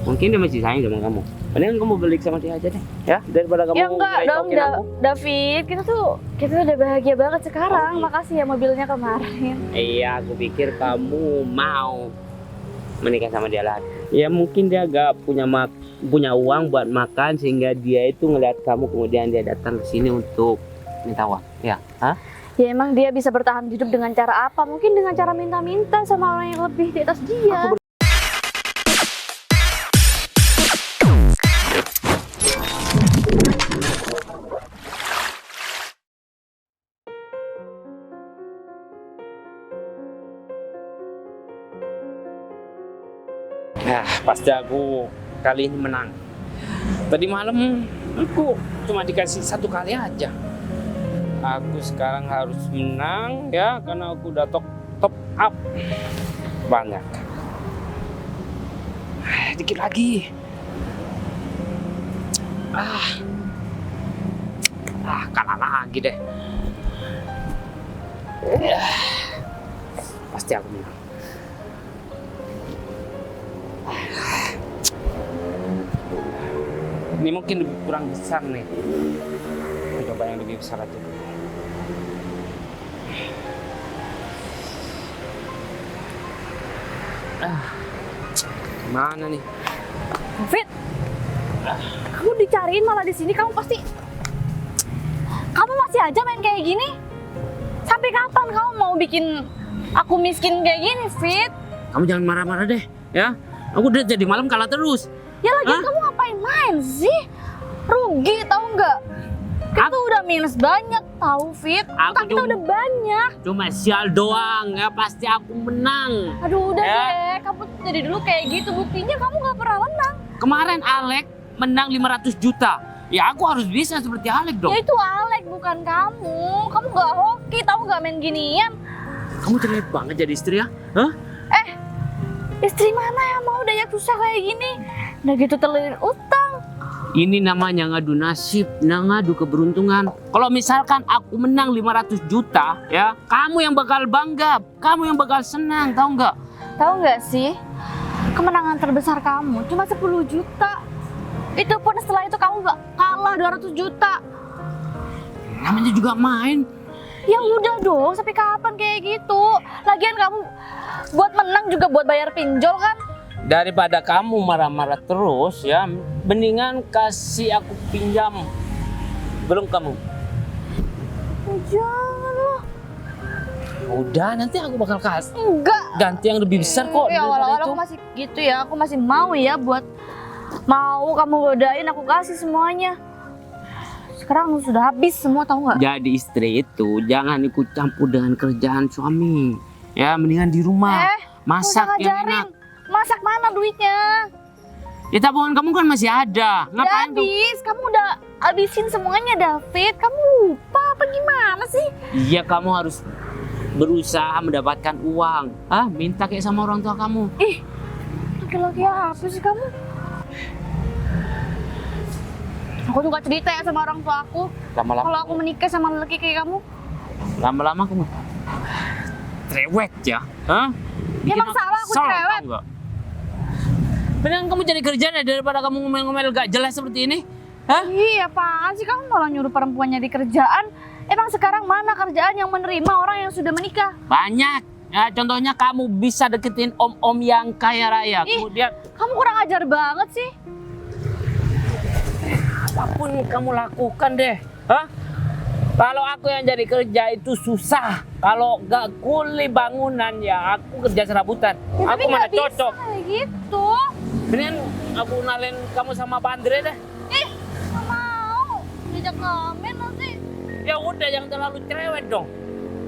Mungkin dia masih sayang sama kamu. Mending kamu balik sama dia aja deh, ya daripada kamu. Ya enggak dong, ngerecokin aku. David. Kita udah bahagia banget sekarang. Oh, iya. Makasih ya mobilnya kemarin. Iya, aku pikir kamu mau menikah sama dia lagi. Ya mungkin dia agak punya uang buat makan sehingga dia itu ngeliat kamu kemudian dia datang ke sini untuk minta uang. Ya, hah? Ya emang dia bisa bertahan hidup dengan cara apa? Mungkin dengan cara minta-minta sama orang yang lebih di atas dia. Nah, pasti aku kali ini menang. Tadi malam aku cuma dikasih 1 kali aja. Aku sekarang harus menang ya karena aku udah top up banyak. Dikit lagi. Kalah lagi deh. Pasti aku menang. Ini mungkin kurang besar nih. Coba yang lebih besar aja. Mana nih? David, kamu dicariin malah di sini. Kamu masih aja main kayak gini. Sampai kapan kamu mau bikin aku miskin kayak gini, Fit? Kamu jangan marah-marah deh, ya. Aku udah jadi malam kalah terus. Ya lagian kamu ngapain main sih? Rugi tahu nggak? Kita udah minus banyak tahu, Fit. Utang kita udah banyak. Cuma sial doang ya, pasti aku menang. Aduh udah Ya. deh, kamu dari dulu kayak gitu. Buktinya kamu nggak pernah menang. Kemarin Alek menang 500 juta. Ya aku harus bisa seperti Alek dong. Ya itu Alek bukan kamu. Kamu nggak hoki tahu nggak main ginian. Kamu cerewet banget jadi istri ya? Hah? Istri mana yang mau daya susah kayak gini? Udah gitu terlilit utang. Ini namanya ngadu nasib, ngadu keberuntungan. Kalau misalkan aku menang 500 juta, ya, kamu yang bakal bangga, kamu yang bakal senang, tahu nggak? Tahu nggak sih? Kemenangan terbesar kamu cuma 10 juta. Itu pun setelah itu kamu kalah 200 juta. Namanya juga main. Ya udah dong, sampai kapan kayak gitu? Lagian kamu buat menang juga buat bayar pinjol kan? Daripada kamu marah-marah terus, ya, mendingan kasih aku pinjam. Belum kamu? Jangan lah. Udah, nanti aku bakal kasih. Enggak. Ganti yang lebih besar kok. Ya daripada awal-awal itu. aku masih gitu ya, aku masih mau ya buat mau kamu godain aku kasih semuanya. Sekarang sudah habis semua tahu nggak? Jadi istri itu jangan ikut campur dengan kerjaan suami. Ya, mendingan di rumah. Masak Udah yang ngajarin. enak. Masak mana duitnya? Ya tabungan kamu kan masih ada. Udah Ngapain tuh? habis, kamu udah habisin semuanya David. Kamu lupa apa gimana sih? Iya, kamu harus berusaha mendapatkan uang. Minta kayak sama orang tua kamu. Ih, laki-laki apa sih kamu? Aku juga cerita ya sama orang tua aku. Lama-lama, Kalau aku menikah sama laki kayak kamu. lama-lama kamu cerewet ya. Bikin Emang salah aku kesel, cerewet? tau nggak? Mendingan kamu cari kerjaan ya daripada kamu ngomel-ngomel gak jelas seperti ini. Iya, apaan sih kamu malah nyuruh perempuan nyari kerjaan? Emang sekarang mana kerjaan yang menerima orang yang sudah menikah? Banyak. Ya, contohnya kamu bisa deketin om-om yang kaya raya. Ih. Kemudian Kamu kurang ajar banget sih. apapun kamu lakukan deh. Kalau aku yang jadi kerja itu susah. Kalau gak kuli bangunan ya aku kerja serabutan. Ya, aku tapi mana nggak bisa cocok. kayak gitu. Mendingan aku nalin kamu sama Pak Andre deh. Ih, nggak mau. Diajak ngamen nanti. Ya udah, jangan terlalu cerewet dong.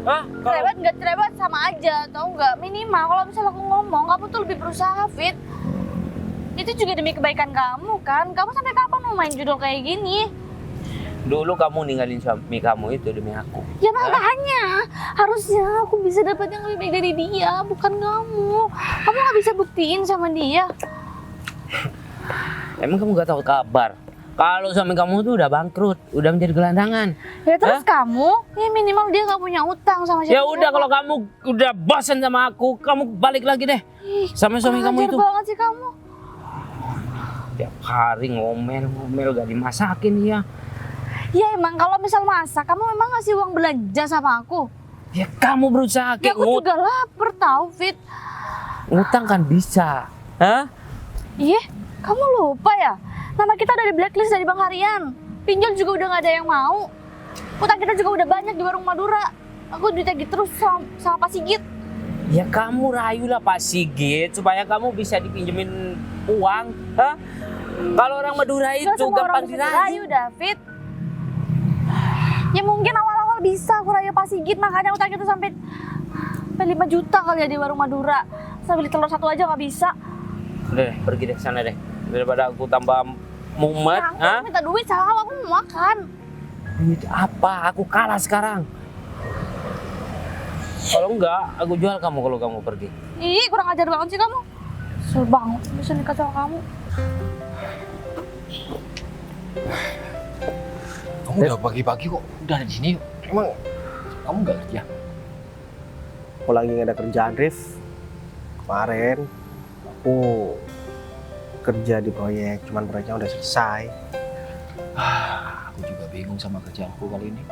Kalau Cerewet nggak cerewet sama aja, tau nggak? Minimal kalau misalnya aku ngomong, kamu tuh lebih berusaha, Fit. Itu juga demi kebaikan kamu kan? Kamu sampai kapan mau main judul kayak gini? dulu kamu ninggalin suami kamu itu demi aku. Ya makanya, harusnya aku bisa dapat yang lebih baik dari dia, bukan kamu. Kamu nggak bisa buktiin sama dia. Emang kamu gak tahu kabar? Kalau suami kamu tuh udah bangkrut, udah menjadi gelandangan. Ya terus kamu, ya minimal dia nggak punya utang sama siapa. Ya udah, kalau kamu udah bosan sama aku, kamu balik lagi deh sama suami kamu itu. banget sih kamu. Tiap hari ngomel gak dimasakin dia. Ya emang kalau misal masak, kamu memang ngasih uang belanja sama aku? Ya kamu berusaha Ya aku juga lapar tau, Fit. ngutang kan bisa. Hah? Iya, kamu lupa ya? Nama kita udah di blacklist dari Bang Harian. Pinjol juga udah gak ada yang mau. Utang kita juga udah banyak di warung Madura. Aku ditagih terus sama Pak Sigit. Ya kamu rayulah Pak Sigit supaya kamu bisa dipinjemin uang. Hah? Kalau orang Madura itu gampang dirayu. David. Ya mungkin awal-awal bisa aku rayu Pak Sigit, makanya utang itu sampai 5 juta kali ya di warung Madura. Saya beli telur 1 aja nggak bisa. Udah deh, pergi deh sana deh. Daripada aku tambah mumet. Aku minta duit, salah aku mau makan. Duit apa? Aku kalah sekarang. Kalau enggak, aku jual kamu kalau kamu pergi. Ih, kurang ajar banget sih kamu. Kesel banget bisa nikah sama kamu. Kamu udah pagi-pagi kok udah ada di sini. Emang kamu nggak kerja? Aku lagi nggak ada kerjaan, Rif. Kemarin aku kerja di proyek, cuman proyeknya udah selesai. Aku juga bingung sama kerjaanku kali ini.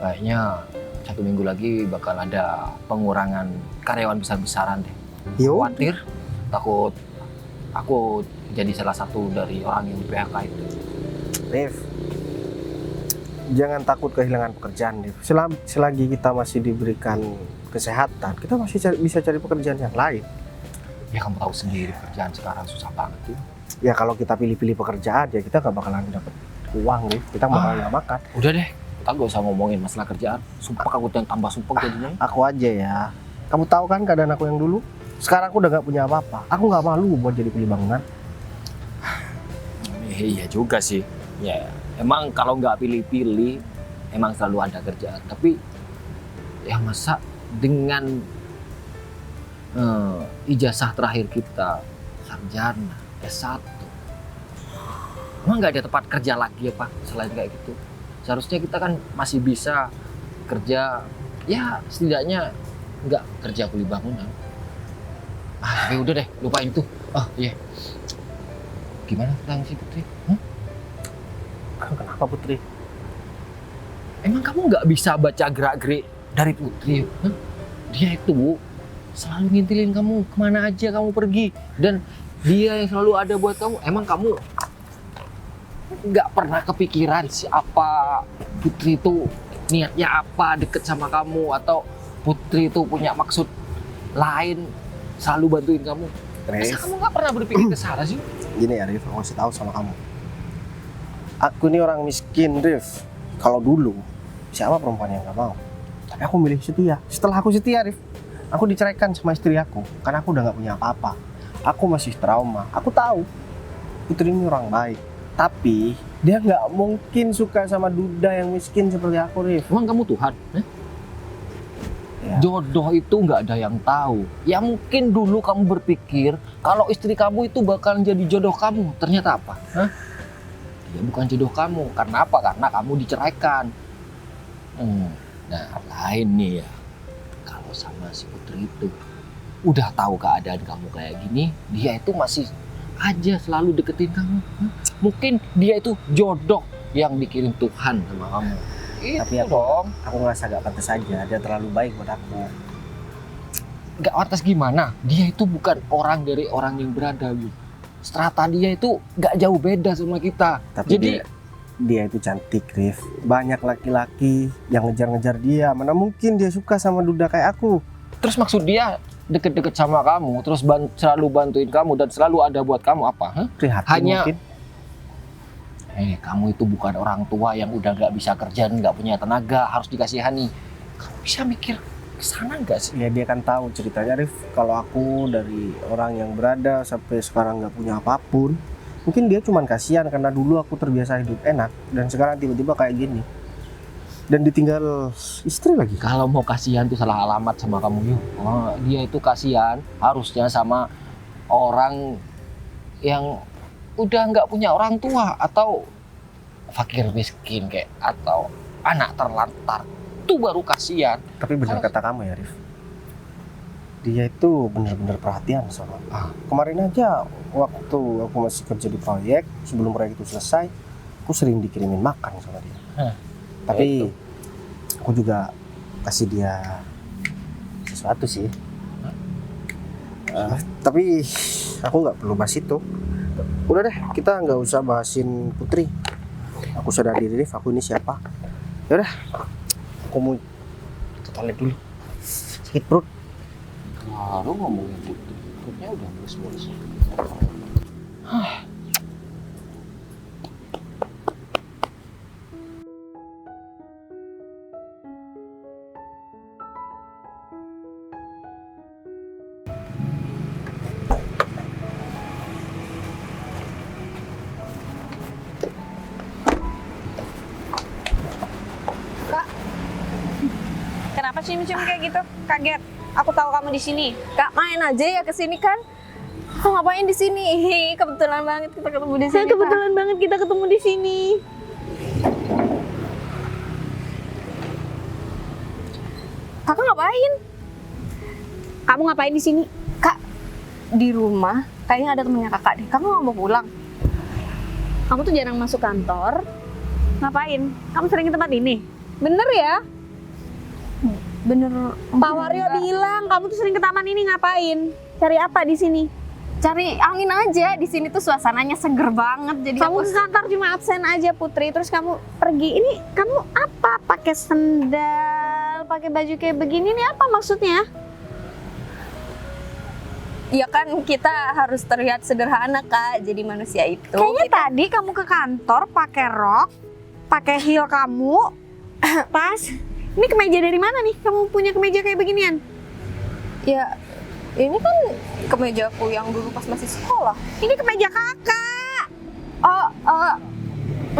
Kayaknya 1 minggu lagi bakal ada pengurangan karyawan besar-besaran deh. Yo, Khawatir, takut aku jadi salah satu dari orang yang di PHK itu. Rif, jangan takut kehilangan pekerjaan, Rif. Selagi kita masih diberikan kesehatan, kita masih bisa cari pekerjaan yang lain. Ya kamu tahu sendiri pekerjaan sekarang susah banget tuh. Ya kalau kita pilih-pilih pekerjaan, ya kita nggak bakalan dapet uang, Rif. Kita bakalan nggak makan. Udah deh, kita gak usah ngomongin masalah kerjaan. Sumpah aku yang tambah sumpah jadinya. Aku aja ya. Kamu tahu kan keadaan aku yang dulu? Sekarang aku udah nggak punya apa-apa. Aku nggak malu buat jadi kuli bangunan. Iya juga sih. Ya, emang kalau nggak pilih-pilih, emang selalu ada kerjaan. Tapi ya masa dengan ijazah terakhir kita sarjana S1, emang nggak ada tempat kerja lagi ya Pak selain kayak gitu? Seharusnya kita kan masih bisa kerja, ya setidaknya nggak kerja kuli bangunan. Tapi udah deh, lupain itu. Oh iya. Gimana tentang si Putri? Kenapa Putri? Emang kamu nggak bisa baca gerak-gerik dari Putri? Dia itu selalu ngintilin kamu kemana aja kamu pergi. Dan dia yang selalu ada buat kamu. Emang kamu nggak pernah kepikiran siapa Putri itu niatnya apa deket sama kamu? Atau Putri itu punya maksud lain selalu bantuin kamu? Masa Rif, kamu nggak pernah berpikir ke sana sih? gini ya Rif, aku kasih tahu sama kamu. Aku ini orang miskin, Rif. Kalau dulu, siapa perempuan yang gak mau? Tapi aku milih setia. Setelah aku setia, Rif, aku diceraikan sama istri aku. Karena aku udah gak punya apa-apa. Aku masih trauma. Aku tahu Putri ini orang baik. Tapi dia gak mungkin suka sama duda yang miskin seperti aku, Rif. Emang kamu Tuhan? Ya. Jodoh itu nggak ada yang tahu. Ya mungkin dulu kamu berpikir kalau istri kamu itu bakalan jadi jodoh kamu. Ternyata apa? Dia bukan jodoh kamu. Karena apa? Karena kamu diceraikan. Nah lain nih ya. Kalau sama si Putri itu udah tahu keadaan kamu kayak gini, dia itu masih aja selalu deketin kamu. Mungkin dia itu jodoh yang dikirim Tuhan sama kamu. Tapi Itu dong. aku ngerasa gak pantas aja. Dia terlalu baik buat aku. Gak pantas gimana? Dia itu bukan orang dari orang yang berada gitu. Strata dia itu gak jauh beda sama kita. Tapi Jadi dia itu cantik, Rif. Banyak laki-laki yang ngejar-ngejar dia. Mana mungkin dia suka sama duda kayak aku. terus maksud dia deket-deket sama kamu, terus selalu bantuin kamu dan selalu ada buat kamu apa? Prihatin Hanya mungkin. Kamu itu bukan orang tua yang udah gak bisa kerja, gak punya tenaga, harus dikasihani. Kamu bisa mikir kesana gak sih? Ya dia kan tahu ceritanya, Rif. Kalau aku dari orang yang berada sampai sekarang nggak punya apapun, mungkin dia cuman kasihan karena dulu aku terbiasa hidup enak dan sekarang tiba-tiba kayak gini. Dan ditinggal istri lagi. Kalau mau kasihan tuh salah alamat sama kamu yuk. Dia itu kasihan harusnya sama orang yang udah nggak punya orang tua atau fakir miskin kayak atau anak terlantar. Itu baru kasihan. Tapi benar Kalau- kata kamu ya, Rif. dia itu benar-benar perhatian sama aku. Kemarin aja waktu aku masih kerja di proyek, sebelum proyek itu selesai, aku sering dikirimin makan sama dia. Tapi aku juga kasih dia sesuatu sih. Tapi aku nggak perlu bahas itu. Udah deh, kita nggak usah bahasin Putri. Aku sadar diri, Rif, aku ini siapa. Yaudah, aku mau ke toilet dulu. Sakit perut. Baru ngomongin Putri, perutnya udah mulus-mulus. Kenapa cium-cium kayak gitu? Kaget. Aku tahu kamu di sini. Kak, main aja ya ke sini kan? Kok ngapain di sini? Kebetulan banget kita ketemu di sini. Kebetulan banget kita ketemu di sini. Kakak ngapain? Kamu ngapain di sini? Kak, di rumah kayaknya ada temennya kakak deh. Kamu nggak mau pulang? Kamu tuh jarang masuk kantor. Ngapain? Kamu sering ke tempat ini? Bener ya? Bener. Pak Waryo bilang kamu tuh sering ke taman ini ngapain? Cari apa di sini? Cari angin aja. Di sini tuh suasananya seger banget. Jadi Kamu ke kantor cuma absen aja Putri, terus kamu pergi. Ini kamu apa? Pakai sendal, pakai baju kayak begini nih apa maksudnya? ya kan kita harus terlihat sederhana Kak. Jadi manusia itu. Kayaknya tadi kamu ke kantor pakai rok, pakai heel kamu, tas. Ini kemeja dari mana nih? Kamu punya kemeja kayak beginian? Ya ini kan kemejaku yang dulu pas masih sekolah. Ini kemeja kakak. Oh,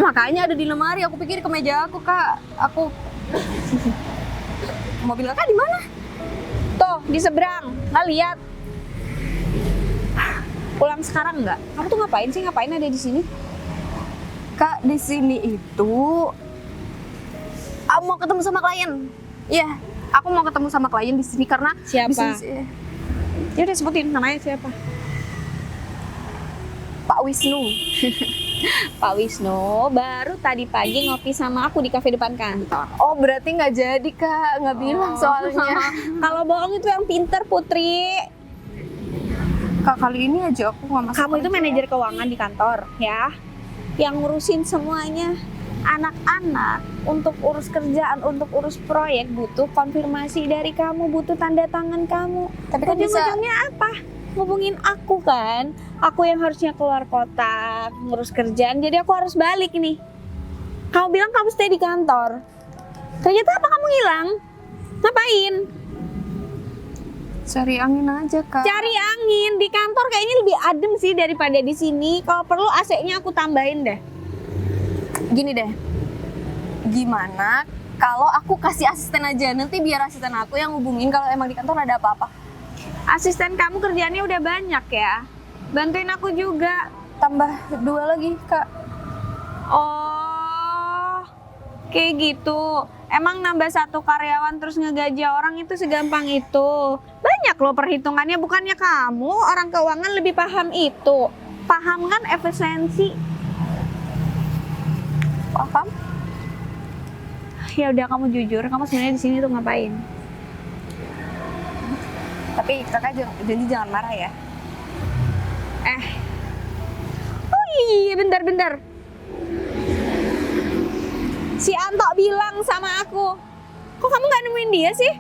makanya ada di lemari. Aku pikir kemeja aku Kak. Aku mobil Kakak di mana? Tuh di seberang. Nggak lihat? Pulang sekarang nggak? Kamu tuh ngapain sih? Ngapain ada di sini? Kak, di sini itu aku mau ketemu sama klien. Iya, aku mau ketemu sama klien di sini karena Siapa? bisnis Ya udah sebutin namanya siapa? Pak Wisnu. Pak Wisnu baru tadi pagi ngopi sama aku di kafe depan kantor. Oh, berarti nggak jadi Kak, nggak bilang soalnya. Kalau bohong itu yang pinter Putri. Kak, kali ini aja aku nggak masuk. Kamu itu manajer keuangan di kantor ya, yang ngurusin semuanya. Anak-anak untuk urus kerjaan, untuk urus proyek butuh konfirmasi dari kamu, butuh tanda tangan kamu. Tapi kan bisa. Ujung-ujungnya apa? Hubungin aku kan, aku yang harusnya keluar kota ngurus kerjaan, jadi aku harus balik nih. Kamu bilang kamu stay di kantor, ternyata apa kamu hilang? Ngapain? Cari angin aja Kak. Cari angin di kantor kayaknya lebih adem sih daripada di sini. Kalau perlu AC-nya aku tambahin deh. Gini deh, gimana kalau aku kasih asisten aja, nanti biar asisten aku yang hubungin kalau emang di kantor ada apa-apa. Asisten kamu kerjaannya udah banyak ya, bantuin aku juga. Tambah 2 lagi Kak. Oh, kayak gitu. Emang nambah 1 karyawan terus ngegaji orang itu segampang itu? Banyak loh perhitungannya, bukannya kamu orang keuangan lebih paham itu. Paham kan efisiensi? Paham? Ya udah kamu jujur, kamu sebenarnya di sini tuh ngapain? Tapi Kakak janji jangan marah ya. Oh iya, bentar. Si Anto bilang sama aku, kok kamu nggak nemuin dia sih?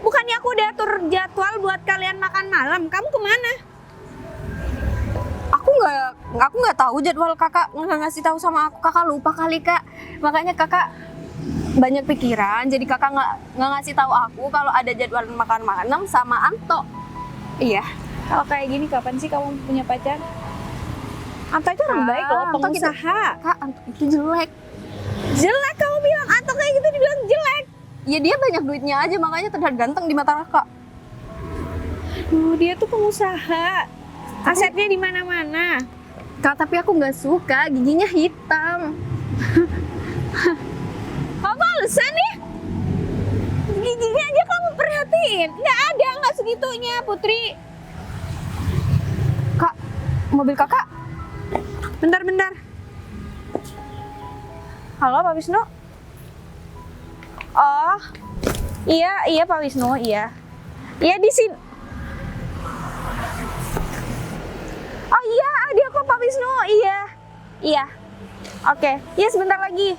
Bukannya aku udah atur jadwal buat kalian makan malam, kamu kemana? Aku nggak tahu jadwal Kakak, nggak ngasih tahu sama aku. Kakak lupa kali Kak. Makanya Kakak banyak pikiran, jadi Kakak nggak ngasih tahu aku kalau ada jadwal makan malam sama Anto. Iya, kalau kayak gini kapan sih kamu punya pacar? Anto itu orang baik loh, Anto pengusaha. Kak, Anto itu jelek. Jelek kamu bilang, Anto kayak gitu dibilang jelek. Ya dia banyak duitnya aja, makanya terlihat ganteng di mata Kakak. Dia tuh pengusaha, asetnya di mana-mana. Kak, tapi aku nggak suka, giginya hitam. Kamu alasan nih? Gini aja kamu perhatiin. Nggak ada, nggak segitunya, Putri. Kak, mobil kakak. Bentar. Halo, Pak Wisnu? Oh, iya Pak Wisnu, iya. Iya di sini. Oh iya, ada kok Pak Wisnu, iya. Oke, iya sebentar lagi.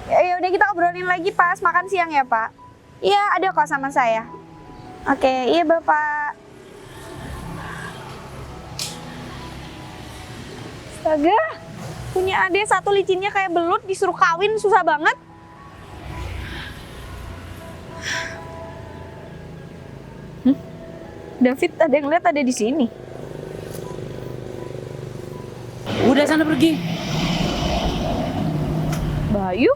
Ya udah kita obrolin lagi pas makan siang ya Pak. Iya, ada kok sama saya. Oke, iya Bapak. Astaga, punya adik satu licinnya kayak belut, disuruh kawin susah banget. David ada yang lihat ada di sini. Udah sana pergi. Bayu?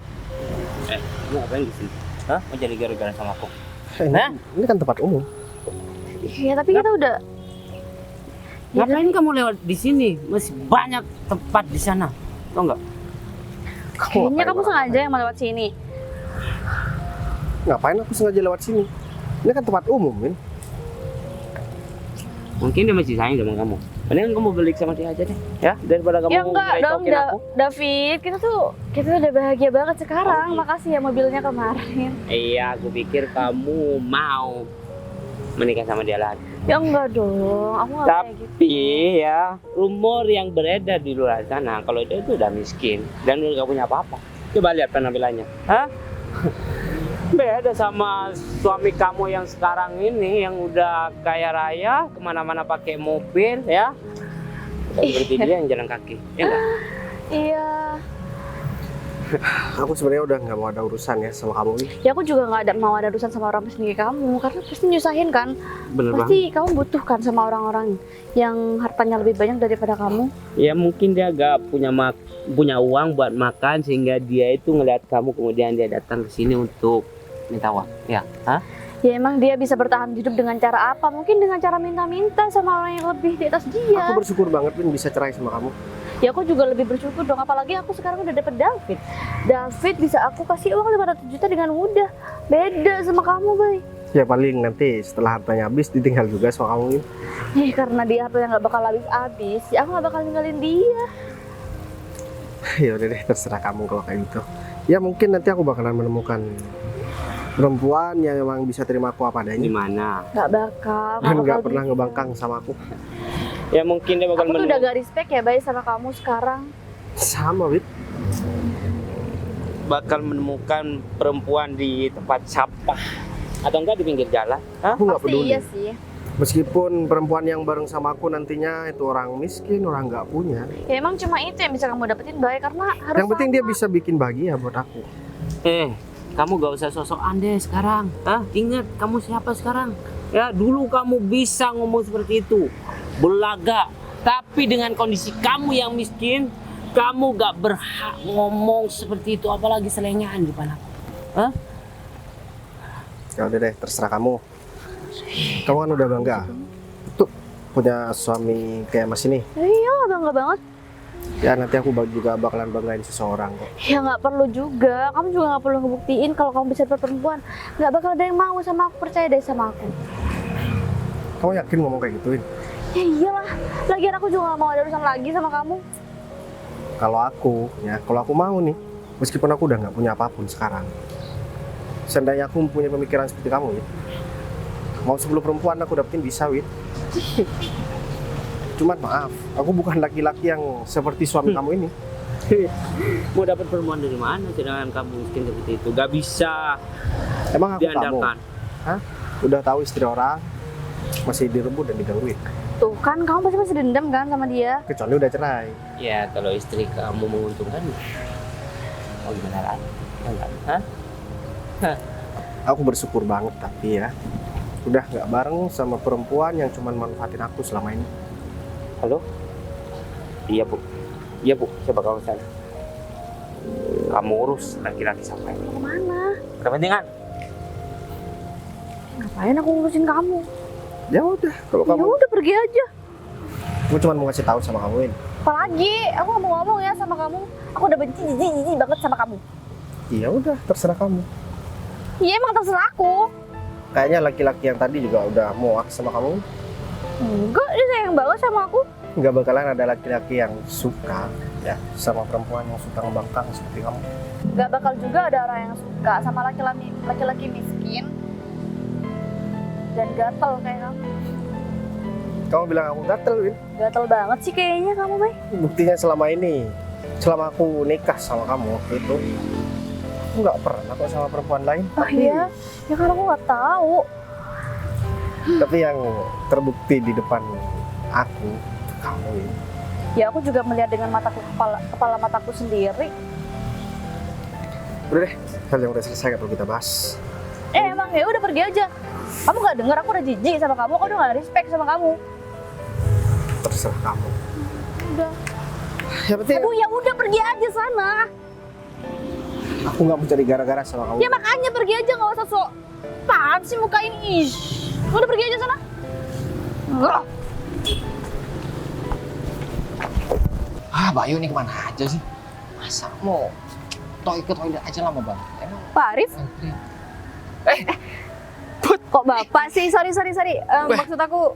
Lu ngapain di sini? Hah? Mau jadi gara-gara sama aku? Ini kan tempat umum. Iya, tapi kita udah. Ngapain kamu lewat di sini? Masih banyak tempat di sana. Tau nggak? Kayaknya kamu sengaja yang mau lewat sini. Ngapain aku sengaja lewat sini? Ini kan tempat umum, Min. Mungkin dia masih sayang sama kamu. Mendingan kamu balik sama dia aja deh, ya daripada kamu Ya enggak dong, ngerecokin aku. David. Kita udah bahagia banget sekarang. Makasih ya mobilnya kemarin. Iya, aku pikir kamu mau menikah sama dia lagi. Ya enggak dong, aku nggak kayak gitu. Tapi ya, rumor yang beredar di luar sana kalau dia itu udah miskin dan udah gak punya apa-apa. Coba lihat penampilannya. Hah? Beda sama suami kamu yang sekarang ini yang udah kaya raya, kemana-mana pakai mobil ya. Dan berarti dia yang jalan kaki, ya enggak? Iya. Aku sebenarnya udah nggak mau ada urusan ya sama kamu, Min. Ya aku juga mau ada urusan sama orang sendiri kamu, karena pasti nyusahin kan. Bener banget. Pasti kamu butuhkan sama orang-orang yang hartanya lebih banyak daripada kamu. Ya mungkin dia gak punya uang buat makan sehingga dia itu ngeliat kamu kemudian dia datang ke sini untuk minta uang. Ya, hah? Ya emang dia bisa bertahan hidup dengan cara apa? Mungkin dengan cara minta-minta sama orang yang lebih di atas dia. Aku bersyukur banget, Min, bisa cerai sama kamu. Ya aku juga lebih bersyukur dong, apalagi aku sekarang udah dapet David. David bisa aku kasih uang 500 juta dengan mudah. Beda sama kamu, Bay. Ya paling nanti setelah hartanya habis ditinggal juga sama kamu, Min. Karena dia hartanya nggak bakal habis-habis, ya aku nggak bakal ninggalin dia. Ya udah deh, terserah kamu kalau kayak gitu. Ya mungkin nanti aku bakalan menemukan perempuan yang emang bisa terima aku apa adanya. Gimana? Nggak bakal. Dan nggak bakal pernah gitu. ngebangkang sama aku. Ya mungkin dia bakal Aku tuh udah gak respect ya, Bay, sama kamu sekarang. Sama, Wit. bakal menemukan perempuan di tempat sampah atau enggak di pinggir jalan. Hah? Aku nggak Pasti peduli. iya sih. Meskipun perempuan yang bareng sama aku nantinya itu orang miskin, orang nggak punya. Ya emang cuma itu yang bisa kamu dapetin, Bay, karena harus Yang penting dia sama. bisa bikin bahagia buat aku. Kamu gak usah sosokan deh sekarang. Hah? Ingat kamu siapa sekarang? Ya dulu kamu bisa ngomong seperti itu, belaga. Tapi dengan kondisi kamu yang miskin, kamu gak berhak ngomong seperti itu, apalagi selengean di depan aku. Hah? Ya udah deh, terserah kamu. Kamu kan udah bangga tuh punya suami kayak Mas ini. Iya, bangga banget. Ya nanti aku juga bakalan banggain seseorang kok. Ya nggak perlu juga, kamu juga nggak perlu ngebuktiin kalau kamu bisa dapet perempuan. Nggak bakal ada yang mau sama aku, percaya deh sama aku. Kamu yakin ngomong kayak gituin? Ya iyalah, lagian aku juga nggak mau ada urusan lagi sama kamu. Kalau aku mau nih, meskipun aku udah nggak punya apapun sekarang, seandainya aku punya pemikiran seperti kamu, Wit, mau 10 perempuan aku dapetin bisa, Wit. Cuman maaf, aku bukan laki-laki yang seperti suami kamu ini. Mau dapat perempuan dari mana sedangkan kamu miskin seperti itu? Gak bisa Emang aku kamu, diandalkan. udah tahu istri orang masih direbut dan digangguin, Tuh kan, kamu pasti masih dendam kan sama dia. kecuali udah cerai. Ya kalau istri kamu menguntungkan, mau gimana lagi? Enggak, hah? Aku bersyukur banget tapi ya udah nggak bareng sama perempuan yang cuman manfaatin aku selama ini. Halo? Iya bu, coba kamu sana. Kamu urus laki-laki sampai Kemana? kepentingan. Ngapain aku ngurusin kamu? Ya udah, kalau Ya kamu, udah pergi aja. aku cuma mau ngasih tahu sama kamu ini. Apalagi, aku nggak mau ngomong ya sama kamu. Aku udah benci banget sama kamu. Ya udah, terserah kamu. Iya emang terserah aku. Kayaknya laki-laki yang tadi juga udah muak sama kamu. Enggak, dia sayang banget sama aku. Nggak bakalan ada laki-laki yang suka ya sama perempuan yang suka ngebangkang seperti kamu. Gak bakal juga ada orang yang suka sama laki-laki miskin dan gatel kayak kamu. Kamu bilang aku gatel, Win. Gatel banget sih kayaknya kamu, Bay. Buktinya selama ini, selama aku nikah sama kamu waktu itu, aku nggak pernah kok sama perempuan lain. Oh iya? Ya kan aku nggak tahu. Tapi yang terbukti di depan aku, kamu Win. Ya aku juga melihat dengan mataku kepala mataku sendiri. Udah deh, hal yang udah selesai nggak perlu kita bahas. Emang ya udah pergi aja. Kamu nggak dengar aku udah jijik sama kamu, aku udah nggak respect sama kamu. Terserah kamu. Udah. Ya penting Aduh ya udah pergi aja sana. aku nggak mau jadi gara-gara sama kamu. Ya makanya pergi aja, nggak usah sok. Apaan sih muka ini? Ih. Udah pergi aja sana. Enggak. Bayu nih kemana aja sih? Masa mau ke toilet aja lama banget? Emang Pak Arif? antri. Kok bapak sih? Sorry. Maksud aku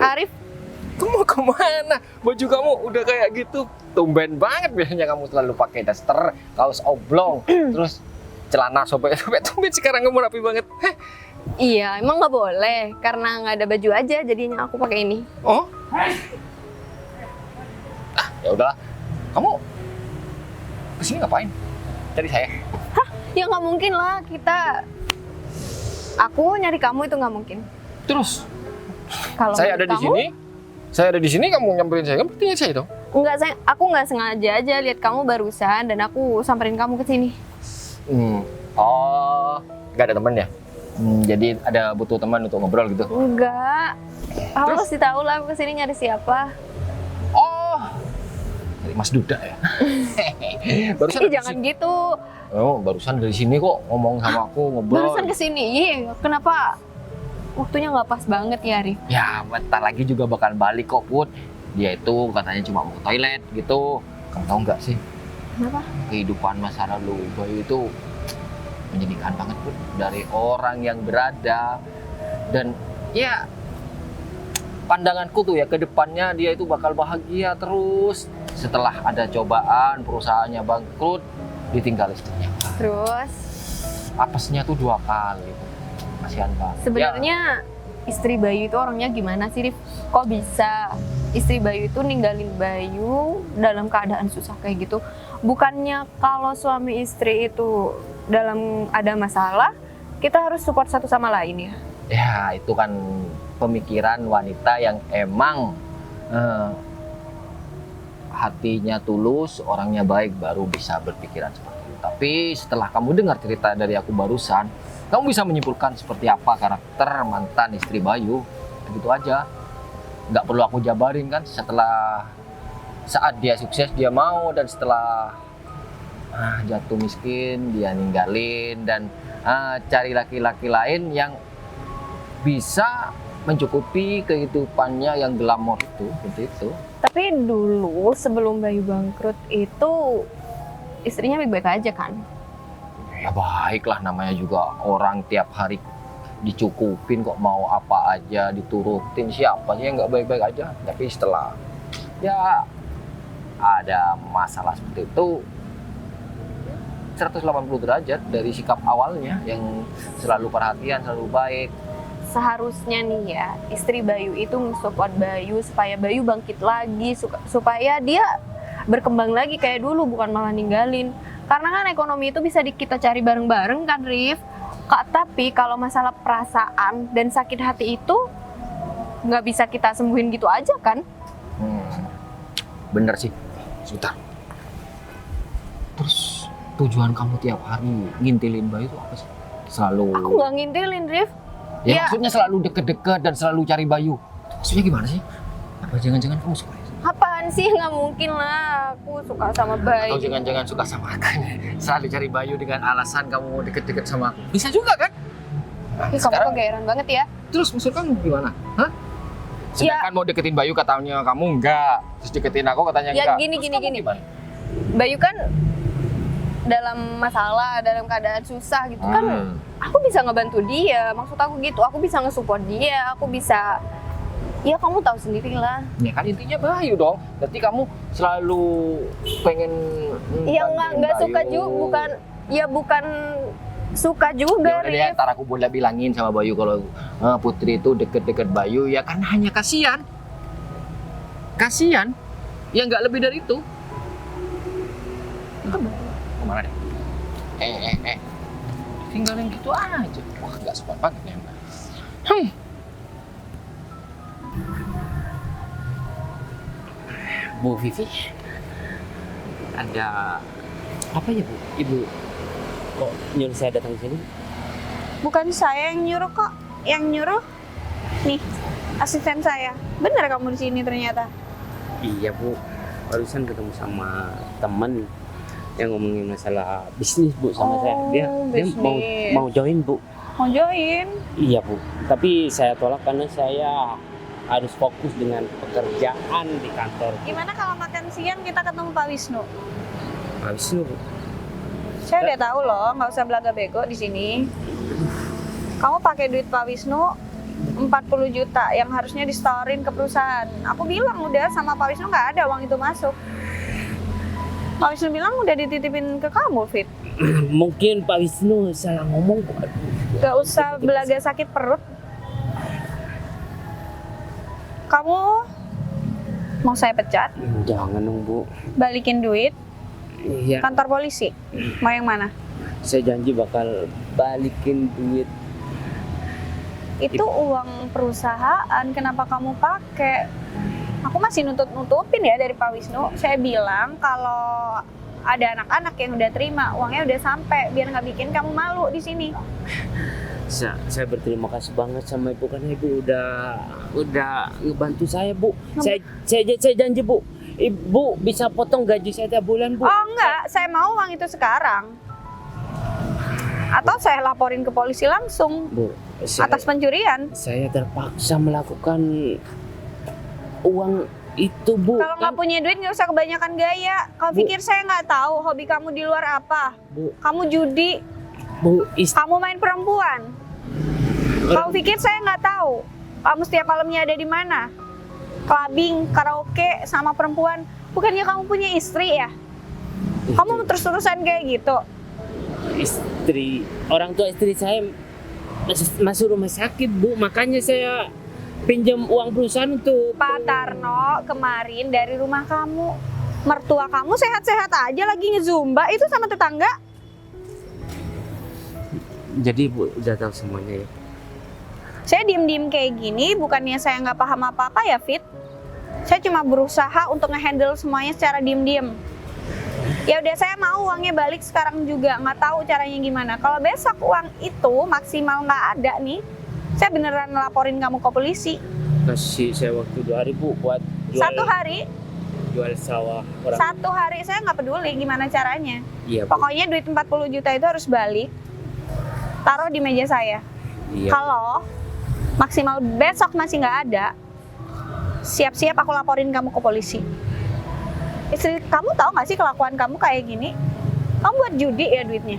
Arif. Kamu mau kemana? Baju kamu udah kayak gitu. Tumben banget biasanya kamu selalu pakai daster, kaos oblong, terus celana sobek-sobek. Tumben sekarang kamu rapi banget. Iya, emang nggak boleh karena nggak ada baju aja, jadinya aku pakai ini. Oh? Ya udahlah. Kamu kesini ngapain? Cari saya? Ya nggak mungkin lah kita. Aku nyari kamu itu nggak mungkin. Terus Kalau saya ada di kamu, sini. Saya ada di sini, kamu nyamperin saya, kan berarti saya dong. Enggak, aku nggak sengaja aja lihat kamu barusan dan aku samperin kamu ke sini. Oh, nggak ada temen ya? Jadi ada butuh teman untuk ngobrol gitu? Enggak. Kamu pasti tahu lah aku kesini nyari siapa. Oh, dari Mas Duda ya? Barusan Ih, dari jangan sini. gitu. Oh, barusan dari sini kok ngomong sama aku, ngobrol. Barusan kesini. Iya, kenapa waktunya nggak pas banget ya, Arif? Ya, bentar lagi juga bakal balik kok, Put. Dia itu katanya cuma mau ke toilet gitu. Kamu tahu nggak sih? Kenapa? Kehidupan masa lalu Bayu itu menyedihkan banget, Put. Dari orang yang berada dan ya pandanganku tuh ya ke depannya dia itu bakal bahagia terus. Setelah ada cobaan, perusahaannya bangkrut, ditinggal istrinya. Terus Apesnya tuh 2 kali. Kasihan banget. sebenarnya istri Bayu itu orangnya gimana sih, Rif? Kok bisa istri Bayu itu ninggalin Bayu dalam keadaan susah kayak gitu? Bukannya kalau suami istri itu dalam ada masalah, kita harus support satu sama lain ya? Ya, itu kan pemikiran wanita yang emang hatinya tulus, orangnya baik, baru bisa berpikiran seperti itu. Tapi setelah kamu dengar cerita dari aku barusan, kamu bisa menyimpulkan seperti apa karakter mantan istri Bayu. Begitu aja. Nggak perlu aku jabarin kan, setelah saat dia sukses dia mau, dan setelah jatuh miskin dia ninggalin dan cari laki-laki lain yang bisa mencukupi kehidupannya yang glamor itu, seperti itu. Tapi dulu sebelum Bayu bangkrut itu istrinya baik-baik aja kan? Ya baiklah, namanya juga orang tiap hari dicukupin kok, mau apa aja diturutin, siapa sih yang nggak baik-baik aja. Tapi setelah ya ada masalah seperti itu, 180 derajat dari sikap awalnya yang selalu perhatian, selalu baik. Seharusnya nih ya, istri Bayu itu mensupport Bayu supaya Bayu bangkit lagi, supaya dia berkembang lagi kayak dulu, bukan malah ninggalin. Karena kan ekonomi itu bisa kita cari bareng-bareng kan, Rif? Kak, tapi kalau masalah perasaan dan sakit hati itu nggak bisa kita sembuhin gitu aja kan? Bener sih. Sebentar. Terus tujuan kamu tiap hari ngintilin Bayu itu apa sih? Selalu... Aku nggak ngintilin, Rif. Ya, Ya. maksudnya selalu deket-deket dan selalu cari Bayu. Maksudnya gimana sih? Apa jangan-jangan kamu suka? Apaan sih? Nggak mungkin lah. Aku suka sama Bayu. Atau jangan-jangan suka sama aku? Selalu cari Bayu dengan alasan kamu mau deket-deket sama aku. Bisa juga kan? Nah, Ih, kamu sekarang kegeeran banget ya. terus maksud kamu gimana? Hah? Sedangkan mau deketin Bayu katanya kamu enggak. Terus deketin aku katanya Ya, enggak. gini, Terus gini, kamu gini. gimana? Bayu kan dalam masalah, dalam keadaan susah gitu kan, aku bisa ngebantu dia. Maksud aku gitu, aku bisa nge-support dia, aku bisa, ya kamu tahu sendiri lah. Ya kan intinya Bayu dong. Berarti kamu selalu pengen Ya bantuin nggak suka Bayu. juga, bukan suka juga, Ya udah deh, Rif. ntar aku boleh bilangin sama Bayu kalau Putri itu deket-deket Bayu ya karena hanya kasihan. Kasihan. Ya nggak lebih dari itu. Kemana deh? Tinggalin gitu aja. Wah, nggak sopan banget ya Mbak. Bu Vivi, ada apa ya Bu? Ibu kok nyuruh saya datang ke sini? Bukan saya yang nyuruh kok. Yang nyuruh nih asisten saya. Bener kamu di sini ternyata. Iya Bu, barusan ketemu sama temen yang ngomongin masalah bisnis Bu sama saya. Dia bisnis. mau join Bu. Mau join? Iya Bu, tapi saya tolak karena saya harus fokus dengan pekerjaan di kantor. Gimana kalau makan siang kita ketemu Pak Wisnu? Habis itu Bu. Saya udah tahu loh, nggak usah belaga bego di sini. Kamu pakai duit Pak Wisnu 40 juta yang harusnya disetorin ke perusahaan. Aku bilang udah sama Pak Wisnu nggak ada uang itu masuk. Pak Wisnu bilang udah dititipin ke kamu, Fit. Mungkin Pak Wisnu salah ngomong Bu. Gak usah belaga sakit perut. Kamu mau saya pecat, Jangan dong Bu. balikin duit, Iya, kantor polisi. Mau yang mana? saya janji bakal balikin duit. Itu uang perusahaan, kenapa kamu pakai? Aku masih nutupin ya dari Pak Wisnu. Saya bilang kalau ada anak-anak yang udah terima, uangnya udah sampai, biar nggak bikin kamu malu di sini. Saya berterima kasih banget sama Ibu karena Ibu udah ngebantu saya Bu. Saya janji Bu. Ibu bisa potong gaji saya tiap bulan Bu. Oh enggak, saya mau uang itu sekarang. Atau saya laporin ke polisi langsung Bu, atas pencurian. saya terpaksa melakukan uang itu Bu. Kalau nggak punya duit nggak usah kebanyakan gaya. Kau Bu. pikir saya nggak tahu hobi kamu di luar apa? Bu, Kamu judi, Bu, kamu main perempuan. Kau pikir saya nggak tahu? Kamu setiap malamnya ada di mana? Clubbing, karaoke, sama perempuan. Bukannya kamu punya istri ya? Kamu terus-terusan kayak gitu. orang tua istri saya masuk rumah sakit Bu, makanya saya pinjam uang perusahaan untuk Pak Tarno kemarin dari rumah kamu. Mertua kamu sehat-sehat aja lagi ngezumba itu sama tetangga. Jadi Bu udah tahu semuanya ya. Saya diem-diem kayak gini, bukannya saya nggak paham apa-apa ya, Fit. Saya cuma berusaha untuk ngehandle semuanya secara diem-diem. Ya udah, saya mau uangnya balik sekarang juga, nggak tahu caranya gimana. Kalau besok uang itu maksimal nggak ada nih, saya beneran laporin kamu ke polisi. Kasih saya waktu 2 hari Bu buat jual, 1 hari, jual sawah orang. 1 hari saya nggak peduli gimana caranya. Iya Bu. Pokoknya duit 40 juta itu harus balik, taruh di meja saya. Iya. Kalau maksimal besok masih nggak ada, siap-siap aku laporin kamu ke polisi. Istri kamu tahu nggak sih kelakuan kamu kayak gini? Kamu buat judi ya duitnya,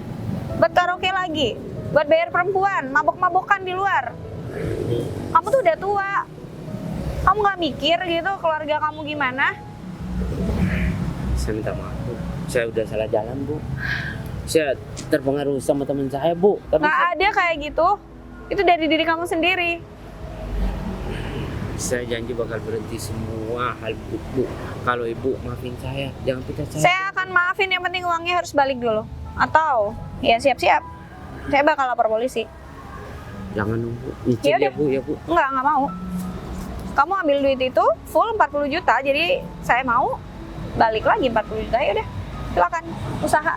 buat karaoke lagi, buat bayar perempuan, mabok-mabokan di luar. Kamu tuh udah tua, kamu nggak mikir gitu keluarga kamu gimana? Saya minta maaf Bu. Saya udah salah jalan Bu. Saya terpengaruh sama teman saya Bu. Tapi Nggak ada kayak gitu. Itu dari diri kamu sendiri. saya janji bakal berhenti semua hal Bu. Kalau Ibu maafin saya, jangan pecat saya. Saya akan maafin, yang penting uangnya harus balik dulu. Atau ya siap-siap, saya bakal lapor polisi. Jangan nunggu. Nyicil Ya ya udah. Bu, ya Bu. Nggak mau. Kamu ambil duit itu full 40 juta, jadi saya mau balik lagi 40 juta. Ya udah, silakan usaha.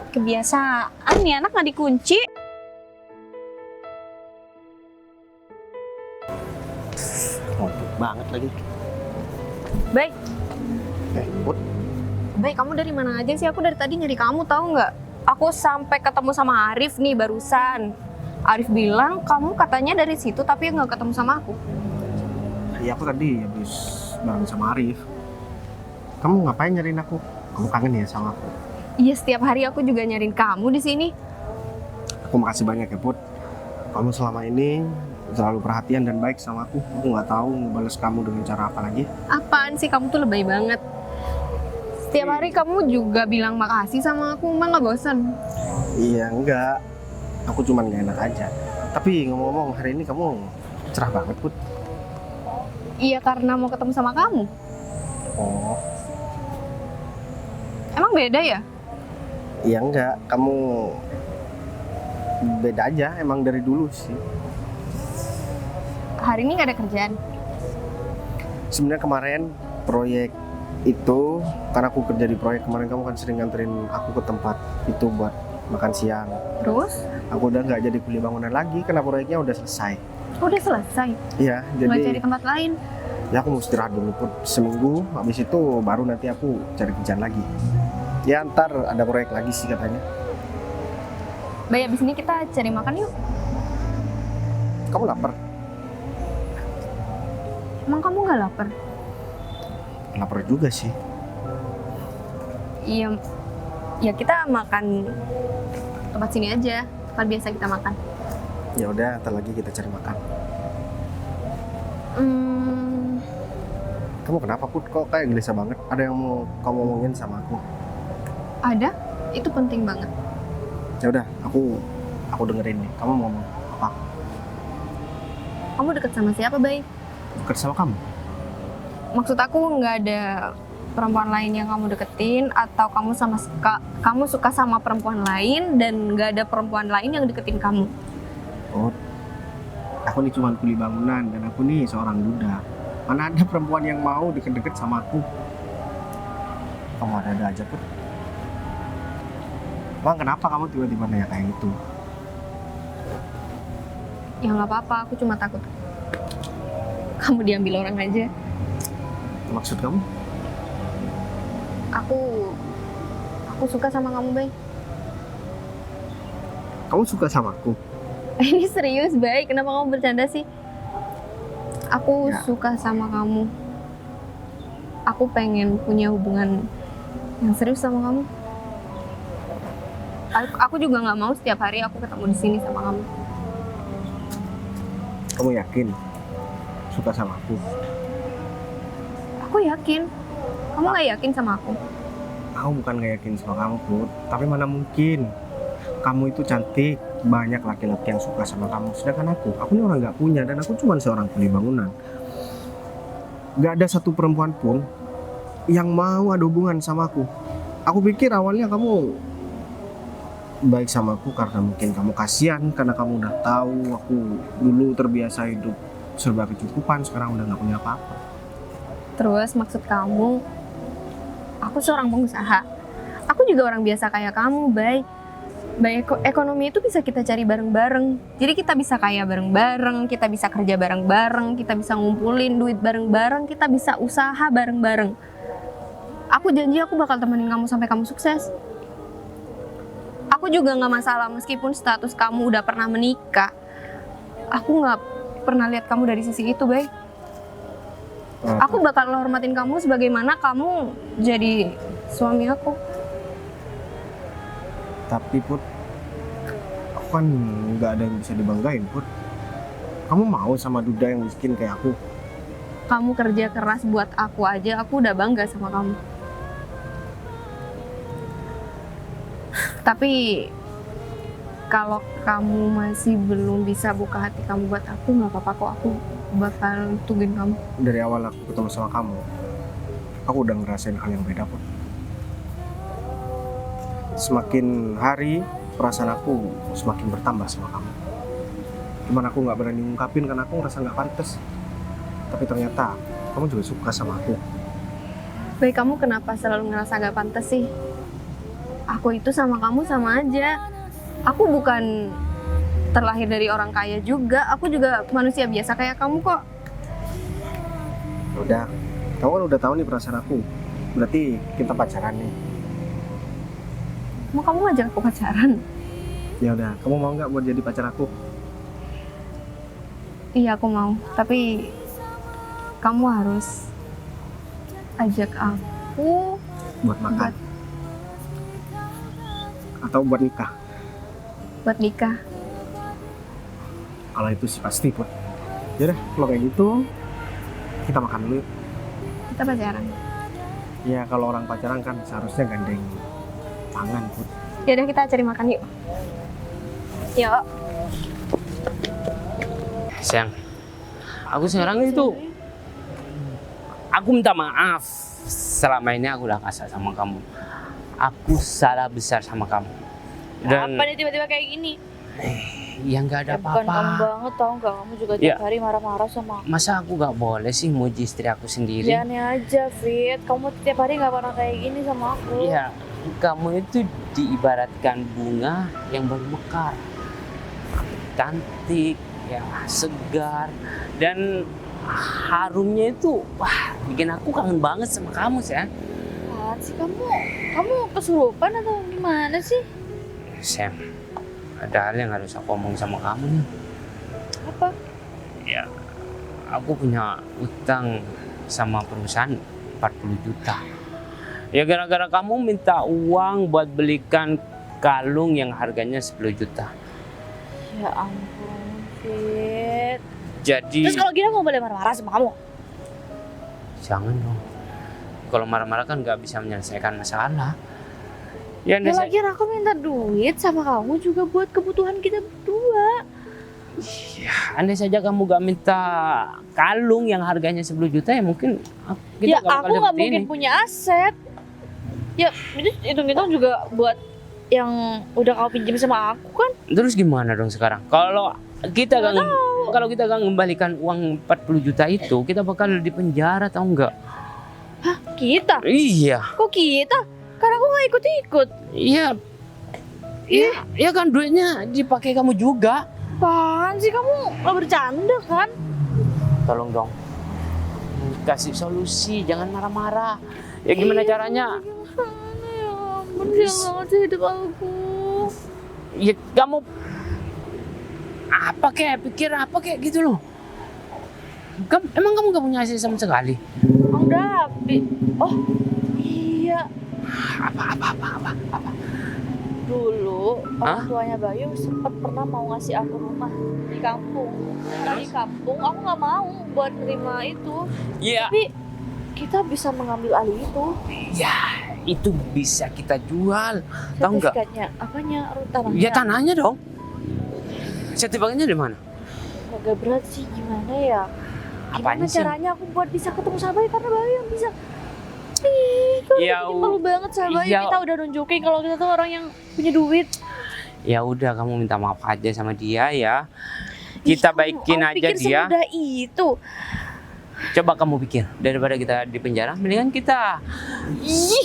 Kebiasaan nih anak nggak dikunci. Ngantuk banget lagi. Baik, Put, baik, kamu dari mana aja sih? Aku dari tadi nyari kamu, tahu nggak? Aku sampai ketemu sama Arif nih barusan. Arif bilang kamu katanya dari situ tapi nggak ketemu sama aku. Iya, aku tadi habis bareng sama Arif. Kamu ngapain nyariin aku? Kamu kangen ya sama aku? Iya, setiap hari aku juga nyariin kamu di sini. Aku makasih banyak ya, Put. Kamu selama ini selalu perhatian dan baik sama aku. Aku nggak tahu ngebales kamu dengan cara apa lagi. Apaan sih, kamu tuh lebay banget. Setiap hari kamu juga bilang makasih sama aku, emang nggak bosan? Iya, enggak. Aku cuman gak enak aja. Tapi ngomong-ngomong, hari ini kamu cerah banget, Put. Iya, karena mau ketemu sama kamu. Oh, Emang beda ya? iya enggak. Kamu beda aja, emang dari dulu sih. Hari ini nggak ada kerjaan. Sebenarnya kemarin proyek itu, karena aku kerja di proyek kemarin, kamu kan sering nganterin aku ke tempat itu buat makan siang. Terus? Aku udah nggak jadi kuli bangunan lagi karena proyeknya udah selesai. Udah selesai. Iya, Nggak cari jadi tempat lain. ya aku mau istirahat dulu Put, seminggu. Habis itu baru nanti aku cari kerjaan lagi. Ya ntar ada proyek lagi sih katanya. Baik, abis ini kita cari makan yuk. Kamu lapar? Emang kamu nggak lapar? Lapar juga sih. Iya, ya kita makan tempat sini aja, tempat biasa kita makan. Ya udah, ntar lagi kita cari makan. Kamu kenapa Put? Kok kayak gelisah banget? Ada yang mau kamu omongin sama aku? Ada? Itu penting banget. Ya udah, aku dengerin nih. Kamu mau ngomong apa? Kamu deket sama siapa, Bay? Deket sama kamu? Maksud aku nggak ada perempuan lain yang kamu deketin, atau kamu suka sama perempuan lain dan nggak ada perempuan lain yang deketin kamu. Oh, aku nih cuma kuli bangunan dan aku nih seorang duda. Mana ada perempuan yang mau deket-deket sama aku? Kamu ada aja Put. Emang kenapa kamu tiba-tiba nanya kayak gitu? Ya nggak apa-apa, aku cuma takut kamu diambil orang aja. Maksud kamu? Aku suka sama kamu, Bay. Kamu suka sama aku? Ini serius, Bay. Kenapa kamu bercanda sih? Aku Ya. suka sama kamu. Aku pengen punya hubungan yang serius sama kamu. Aku juga nggak mau setiap hari aku ketemu di sini sama kamu. Kamu yakin suka sama aku? Aku yakin. Kamu nggak yakin sama aku? Aku bukan gak yakin sama kamu Put, tapi mana mungkin. Kamu itu cantik, banyak laki-laki yang suka sama kamu. Sedangkan aku ini orang gak punya dan aku cuma seorang kuli bangunan. Gak ada satu perempuan pun yang mau ada hubungan sama aku. Aku pikir awalnya kamu baik sama aku karena mungkin kamu kasihan, karena kamu udah tahu aku dulu terbiasa hidup serba kecukupan, sekarang udah gak punya apa-apa. Terus maksud kamu, aku seorang pengusaha. Aku juga orang biasa kayak kamu, Bay. Ekonomi itu bisa kita cari bareng-bareng. Jadi kita bisa kaya bareng-bareng, kita bisa kerja bareng-bareng, kita bisa ngumpulin duit bareng-bareng, kita bisa usaha bareng-bareng. Aku janji aku bakal temenin kamu sampai kamu sukses. Aku juga nggak masalah meskipun status kamu udah pernah menikah. Aku nggak pernah lihat kamu dari sisi itu, Bay. Aku bakal hormatin kamu sebagaimana kamu jadi suami aku. Tapi Put, aku kan nggak ada yang bisa dibanggain Put. Kamu mau sama duda yang miskin kayak aku? Kamu kerja keras buat aku aja, aku udah bangga sama kamu. Tapi kalau kamu masih belum bisa buka hati kamu buat aku, nggak apa-apa kok, aku bakal tungguin kamu. Dari awal aku ketemu sama kamu, aku udah ngerasain hal yang beda Put. Semakin hari perasaan aku semakin bertambah sama kamu. Cuman aku nggak berani ngungkapin karena aku ngerasa nggak pantas. Tapi ternyata kamu juga suka sama aku. Baik, kamu kenapa selalu ngerasa gak pantas sih? Aku itu sama kamu sama aja. Aku bukan terlahir dari orang kaya juga. Aku juga manusia biasa kayak kamu kok. Udah, kamu kan udah tahu nih perasaan aku. Berarti kita pacaran nih. Mau kamu ngajak aku pacaran? Ya udah, kamu mau nggak buat jadi pacar aku? Iya, aku mau. Tapi kamu harus ajak aku Buat makan. Atau buat nikah. buat nikah. Kalau itu sih pasti Put. Yaudah, kalau kayak gitu kita makan dulu yuk. Kita pacaran. Ya kalau orang pacaran kan seharusnya gandeng tangan Put. Yaudah kita cari makan yuk. Yuk. Sayang, aku sekarang itu aku minta maaf selama ini aku udah kasar sama kamu. Aku salah besar sama kamu. Dan Apa nih tiba-tiba kayak gini? ya nggak ada Bukan kamu apa-apa. banget tau nggak, kamu juga Ya. tiap hari marah-marah sama aku. Masa aku nggak boleh sih muji istri aku sendiri? Ya aneh aja, Fit. Kamu tiap hari nggak pernah kayak gini sama aku. Iya, kamu itu diibaratkan bunga yang baru mekar, cantik, ya segar, dan harumnya itu, wah, bikin aku kangen banget sama kamu, sayang. Apaan sih kamu? Kamu kesurupan atau gimana sih? Sam, ada hal yang harus aku omong sama kamu nih. Apa? Ya, aku punya utang sama perusahaan 40 juta. Ya gara-gara kamu minta uang buat belikan kalung yang harganya 10 juta. Ya ampun, Fit. Jadi Terus kalau gini aku boleh marah-marah sama kamu? jangan dong. Kalau marah-marah kan nggak bisa menyelesaikan masalah. Ya, Ya lagian aku minta duit sama kamu juga buat kebutuhan kita berdua. andai saja kamu gak minta kalung yang harganya 10 juta ya mungkin kita Ya gak bakal aku nggak dapet mungkin ini. punya aset. Ya itu hitung-hitung juga buat yang udah kau pinjam sama aku kan. Terus gimana dong sekarang? Kalau kita gak mengembalikan uang 40 juta itu, kita bakal di penjara atau enggak? Kita? Iya. Kok kita? Karena aku nggak ikut-ikut. Iya. Iya kan duitnya dipakai kamu juga. Apaan sih kamu nggak bercanda kan? Tolong dong. Kasih solusi, jangan marah-marah. Ya gimana caranya? Gimana ya ampun, dia banget sih hidup aku. Ya kamu apa kayak pikir apa kayak gitu loh. Emang kamu gak punya hasil sama sekali? Udah, oh iya. Apa? Dulu Hah? orang tuanya Bayu sempat pernah mau ngasih aku rumah di kampung. Karena di kampung aku nggak mau buat nerima itu. Iya. Tapi kita bisa mengambil alih itu. Ya, itu bisa kita jual. Tahu nggak? Sertifikatnya, apanya? Tanahnya. Ya tanahnya dong. Sertifikatnya di mana? Agak berat sih, gimana ya? Apanya Gimana sih? caranya aku buat bisa ketemu sama Bayu, karena Bayu yang bisa. Ih, kalau Ya, bikin malu banget sama Bayu. ya. Kita udah nunjukin kalau kita tuh orang yang punya duit. Ya udah, kamu minta maaf aja sama dia ya. Kita Ih, baikin kamu aja pikir dia. semudah itu. Coba kamu pikir, daripada kita di penjara, mendingan kita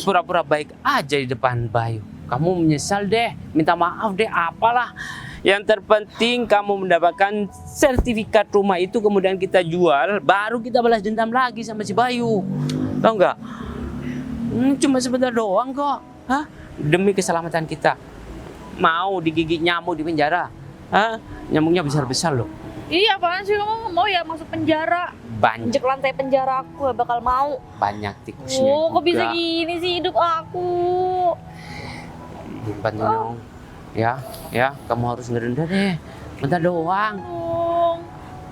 pura-pura baik aja di depan Bayu. Kamu menyesal deh, minta maaf deh, apalah. Yang terpenting kamu mendapatkan sertifikat rumah itu, kemudian kita jual, baru kita balas dendam lagi sama si Bayu. Tahu nggak? Cuma sebentar doang kok. Hah? Demi keselamatan kita. Mau digigit nyamuk di penjara? Hah? Nyamuknya besar-besar loh. Iya, apaan sih kamu nggak mau ya masuk penjara? Banyak, Injek lantai penjara aku gak bakal mau. banyak tikusnya Oh, kok bisa juga. gini sih hidup aku? Bantu dong. Ya, kamu harus ngerendah deh. Bentar doang. Dong.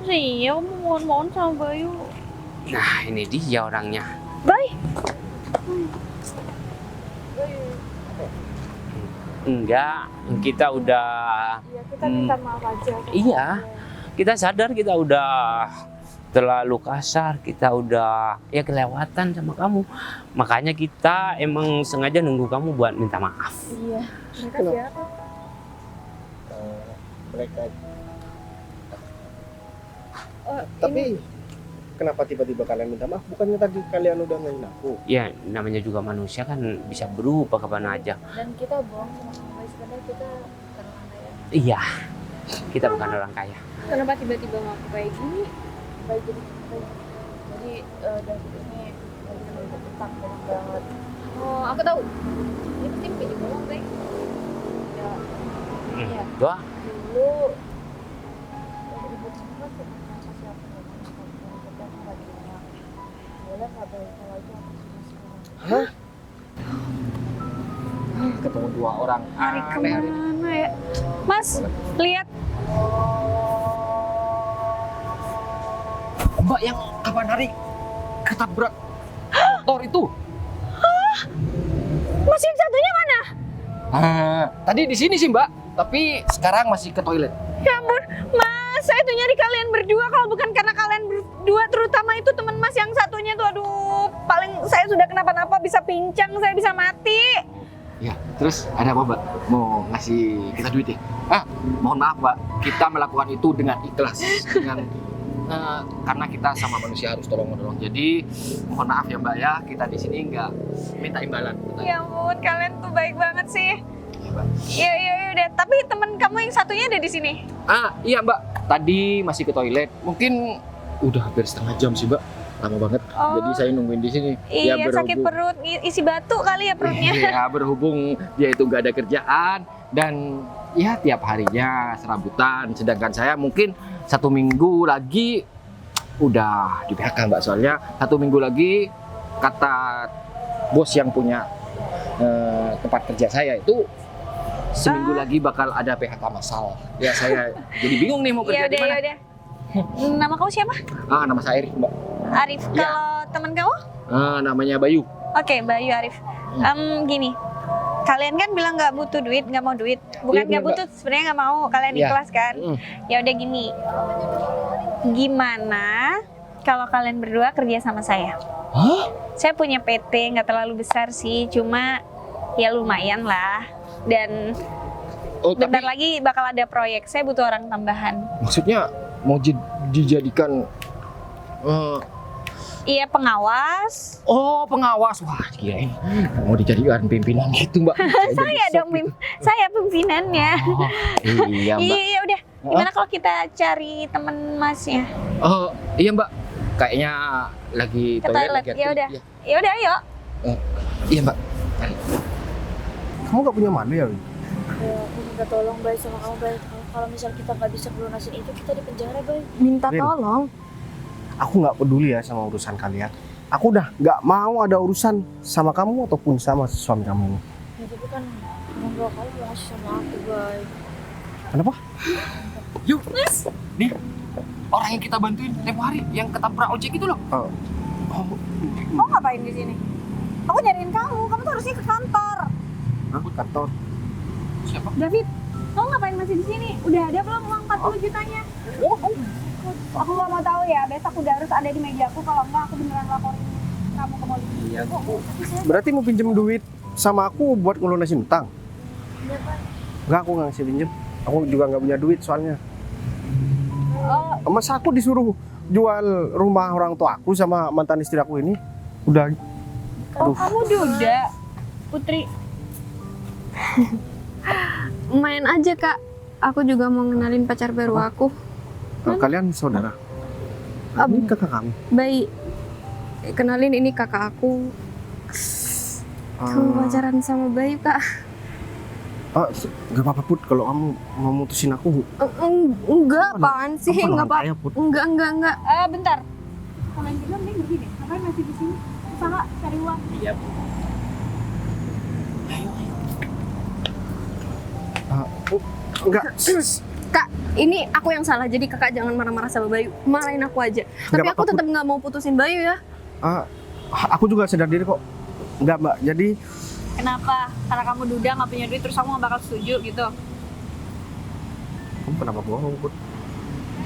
Sih, kamu mohon-mohon sama Bayu. Nah, ini dia orangnya. Bye. Enggak, kita udah Iya, kita minta maaf aja. Iya. Kita sadar kita udah terlalu kasar, kita udah ya kelewatan sama kamu. Makanya kita emang sengaja nunggu kamu buat minta maaf. Iya. Mereka Kenapa? siapa? Mereka. Oh, Tapi kenapa tiba-tiba kalian minta maaf? Bukannya tadi kalian udah ngain aku? Ya, namanya juga manusia kan bisa berubah kapan aja. dan kita bohong sama Kang Bayu, sebenarnya kita bukan orang kaya. Iya, kita bukan orang kaya. Kenapa tiba-tiba ngaku kayak gini? Bayu jadi dari ini Bayu kan udah utang banget. Oh, aku tahu. Ini pasti pinjam uang, Bang. Ya, Iya. Doa. dulu ribut sempat kasih aku ngomong sama aku nggak di rumah. Hah? Ketemu dua orang Hari aneh hari ini. kemana ya? Mas, lihat. Mbak yang kapan hari ketabrak motor itu? Mas yang satunya mana? Tadi di sini sih Mbak, tapi sekarang masih ke toilet. Ya ampun, Mas, saya tuh nyari kalian berdua. Kalau bukan karena kalian berdua, terutama itu teman Mas yang satunya tuh, aduh, paling saya sudah kenapa-napa, bisa pincang, saya bisa mati. Ya, terus ada apa Mbak? Mau ngasih kita duit ya? Mohon maaf Mbak, kita melakukan itu dengan ikhlas, dengan karena kita sama manusia harus tolong-menolong. Jadi mohon maaf ya Mbak ya, kita di sini nggak minta imbalan. Ya ampun, kalian tuh baik banget sih. Iya Mbak. Ya udah, tapi teman kamu yang satunya ada di sini. Iya Mbak, tadi masih ke toilet. Mungkin udah hampir setengah jam sih Mbak, lama banget. Oh. Jadi saya nungguin di sini. Iya, Ya, sakit perut, isi batu kali ya perutnya. Iya, berhubung dia itu nggak ada kerjaan dan ya tiap harinya serabutan. Sedangkan saya mungkin 1 minggu lagi udah di PHK Mbak. Soalnya 1 minggu lagi kata bos yang punya tempat kerja saya itu seminggu lagi bakal ada PHK massal. Ya saya jadi bingung nih mau kerja di mana. Ya udah. Nama kamu siapa? Nama saya Arif Mbak. Arif. Ya. Kalau teman kamu? Namanya Bayu. Oke, Bayu Arif. Gini, kalian kan bilang nggak butuh duit, nggak mau duit. Bukan Iya, nggak bener, butuh, sebenarnya nggak mau. Kalian Iya. ikhlas kan? Ya udah gini. Gimana kalau kalian berdua kerja sama saya? Hah? Saya punya PT, nggak terlalu besar sih, cuma ya lumayan lah. Dan Oh, tapi bentar lagi bakal ada proyek. Saya butuh orang tambahan. maksudnya mau dijadikan Iya, pengawas. oh pengawas. Wah kirain mau dijadikan pimpinan gitu Mbak. Saya dong, saya pimpinannya. Oh, iya Mbak. Iya, udah. Gimana kalau kita cari temen masnya? Oh iya Mbak, kayaknya lagi Ke toilet. lagi Ya antri. udah. Ya udah, ayo. Iya Mbak. Kamu gak punya malu ya, Wi? Ya, aku minta tolong Bay sama kamu Bay. Kalau misal kita nggak bisa melunasin itu, kita di penjara Bay. Minta Rin. tolong. Aku nggak peduli ya sama urusan kalian. Aku udah nggak mau ada urusan sama kamu ataupun sama suami kamu ini. Ya tapi kan orang tua kamu bilang ngasih sama aku Bay. Kenapa? Yuk, nih orang yang kita bantuin tempo hari yang ketabrak ojek itu loh. Oh, Kamu ngapain di sini? Aku nyariin kamu. Kamu tuh harusnya ke kantor. aku kantor. Siapa? David, kamu ngapain masih di sini? Udah ada belum uang 40 jutanya? Aku nggak mau tahu ya. Besok udah harus ada di meja aku. Kalau enggak, aku beneran laporin kamu ke polisi. Iya. Berarti mau pinjem duit sama aku buat ngelunasin utang? Iya Bay. Enggak, aku nggak ngasih pinjem. Aku juga nggak punya duit soalnya. Masa aku disuruh jual rumah orang tua aku sama mantan istri aku ini? Udah. Oh, Aduh. kamu Duda, Putri. Main aja kak. Aku juga mau ngenalin pacar baru aku. Kalian saudara? Ab- Ini kakak kami. Baik. Kenalin ini kakak aku. Kamu pacaran sama Bayu kak? Gak apa-apa Put, kalau kamu mau mutusin aku. Enggak, apaan sih? Kamu Enggak apa. kaya, Put. Enggak. Bentar. Kalian juga mending pergi deh. Ngapain masih di sini? Usaha cari uang. Iya. Enggak. Kak, ini aku yang salah. Jadi kakak jangan marah-marah sama Bayu. Marahin aku aja. Tapi Nggak aku apa-apa, tetap nggak mau putusin Bayu ya. Aku juga sadar diri kok. Enggak Mbak, jadi Kenapa? Karena kamu Duda nggak punya duit terus kamu nggak bakal setuju gitu. kamu kenapa bohong Put?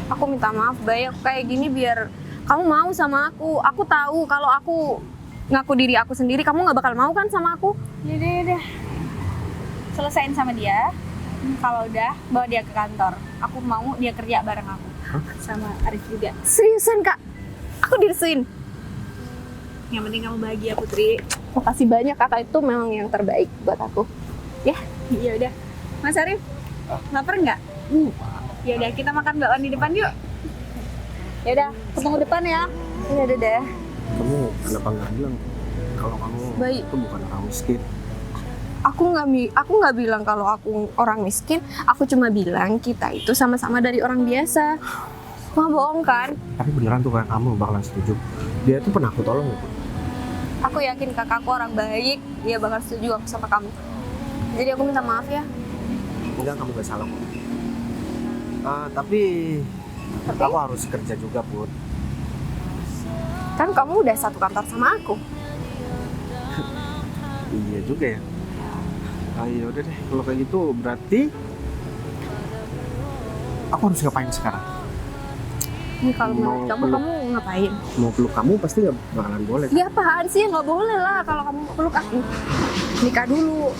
Aku minta maaf Bayu. Kayak gini biar kamu mau sama aku. Aku tahu kalau aku ngaku diri aku sendiri, kamu nggak bakal mau kan sama aku. Yaudah. Selesain sama dia. Kalau udah, bawa dia ke kantor. Aku mau dia kerja bareng aku. Sama Arif juga. Seriusan kak? Aku diresuin. Yang penting kamu bahagia, Putri. Makasih banyak, kakak itu memang yang terbaik buat aku. Ya udah. Mas Arif, lapar nggak? Ya udah, kita makan bakwan di depan yuk. Ya udah, ketemu depan ya. Ini ada deh. Kamu kenapa nggak bilang kalau kamu Baik. itu bukan orang miskin? Aku nggak bilang kalau aku orang miskin. Aku cuma bilang kita itu sama-sama dari orang biasa. Mah bohong kan? Tapi beneran tuh kakak kamu bakalan setuju. Dia tuh pernah aku tolong loh. Aku yakin kakakku orang baik, dia bakal setuju aku sama kamu. Jadi aku minta maaf ya. Enggak, kamu gak salah kok. Tapi aku harus kerja juga, Put. Kan kamu udah satu kantor sama aku. Iya juga ya. Ya udah deh, kalau kayak gitu berarti aku harus ngapain sekarang? Ini kalau menurut kamu, kamu ngapain? Mau peluk kamu pasti gak bakalan boleh. Ya apaan sih? Nggak boleh lah kalau kamu mau peluk aku. Nikah dulu.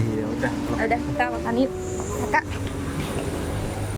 Iya udah. Udah, kita makan yuk. Kakak,